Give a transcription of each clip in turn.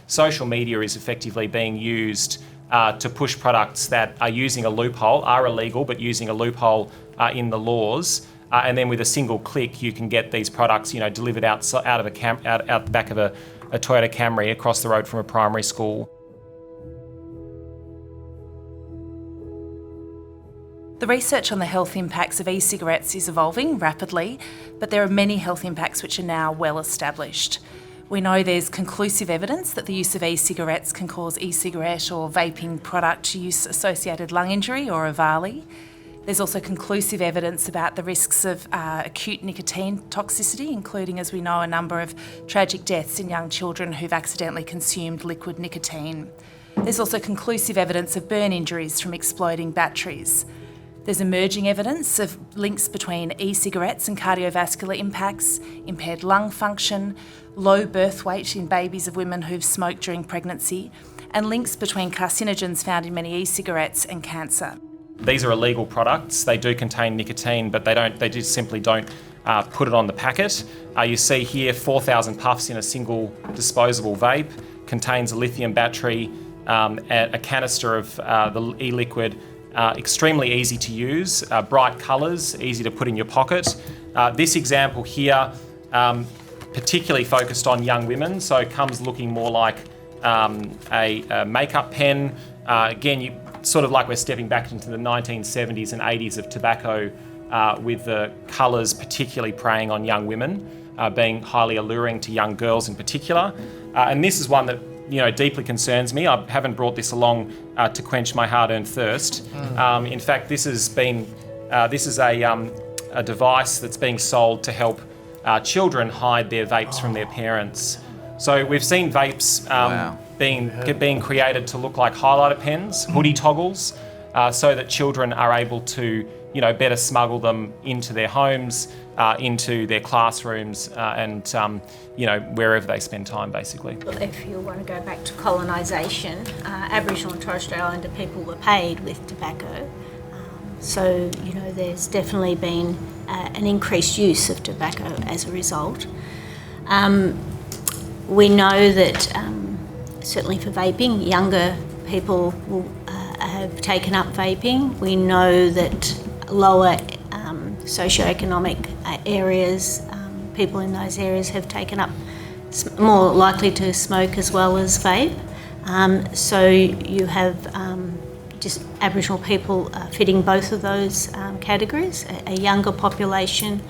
social media is effectively being used to push products that are using a loophole, are illegal, but using a loophole in the laws. And then with a single click, you can get these products, delivered out the back of a Toyota Camry across the road from a primary school. The research on the health impacts of e-cigarettes is evolving rapidly, but there are many health impacts which are now well established. We know there's conclusive evidence that the use of e-cigarettes can cause e-cigarette or vaping product use associated lung injury or EVALI. There's also conclusive evidence about the risks of acute nicotine toxicity, including, as we know, a number of tragic deaths in young children who've accidentally consumed liquid nicotine. There's also conclusive evidence of burn injuries from exploding batteries. There's emerging evidence of links between e-cigarettes and cardiovascular impacts, impaired lung function, low birth weight in babies of women who've smoked during pregnancy, and links between carcinogens found in many e-cigarettes and cancer. These are illegal products. They do contain nicotine, but they just simply don't put it on the packet. You see here 4,000 puffs in a single disposable vape, contains a lithium battery, a canister of the e-liquid. Extremely easy to use, bright colours, easy to put in your pocket. This example here, particularly focused on young women, so it comes looking more like a makeup pen. Again, sort of like we're stepping back into the 1970s and 80s of tobacco, with the colours particularly preying on young women, being highly alluring to young girls in particular. And this is one that deeply concerns me. I haven't brought this along to quench my hard-earned thirst. In fact, this is a device that's being sold to help children hide their vapes from their parents. So we've seen vapes being created to look like highlighter pens, hoodie toggles, so that children are able to better smuggle them into their homes, into their classrooms, and wherever they spend time, basically. If you want to go back to colonisation, Aboriginal and Torres Strait Islander people were paid with tobacco. So there's definitely been an increased use of tobacco as a result. We know that certainly for vaping, younger people will have taken up vaping. We know that lower socioeconomic areas, people in those areas have taken up, more likely to smoke as well as vape. So you have just Aboriginal people fitting both of those categories, a younger population,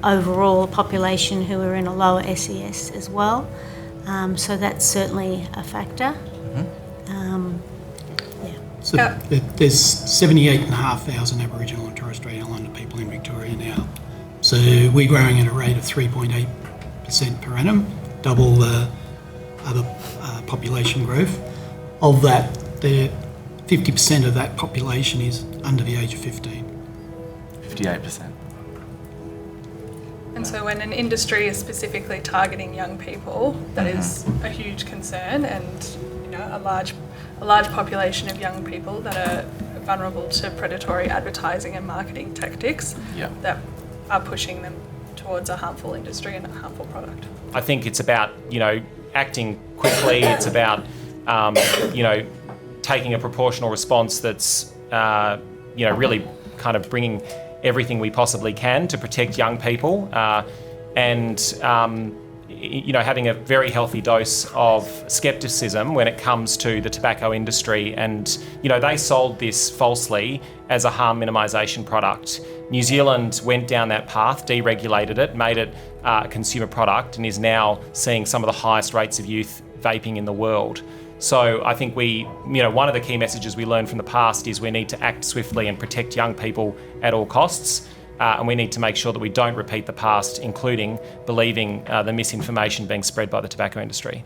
overall a population who are in a lower SES as well. So that's certainly a factor. So there's 78,500 Aboriginal and Torres Strait Islander people in Victoria now. So we're growing at a rate of 3.8% per annum, double the other population growth. Of that, 50% of that population is under the age of 15. 58%. And so when an industry is specifically targeting young people, that is a huge concern, and a large population of young people that are vulnerable to predatory advertising and marketing tactics that are pushing them towards a harmful industry and a harmful product. I think it's about acting quickly. It's about taking a proportional response that's really kind of bringing everything we possibly can to protect young people, and having a very healthy dose of scepticism when it comes to the tobacco industry. And they sold this falsely as a harm minimisation product. New Zealand went down that path, deregulated it, made it a consumer product, and is now seeing some of the highest rates of youth vaping in the world. So I think one of the key messages we learned from the past is we need to act swiftly and protect young people at all costs. And we need to make sure that we don't repeat the past, including believing the misinformation being spread by the tobacco industry.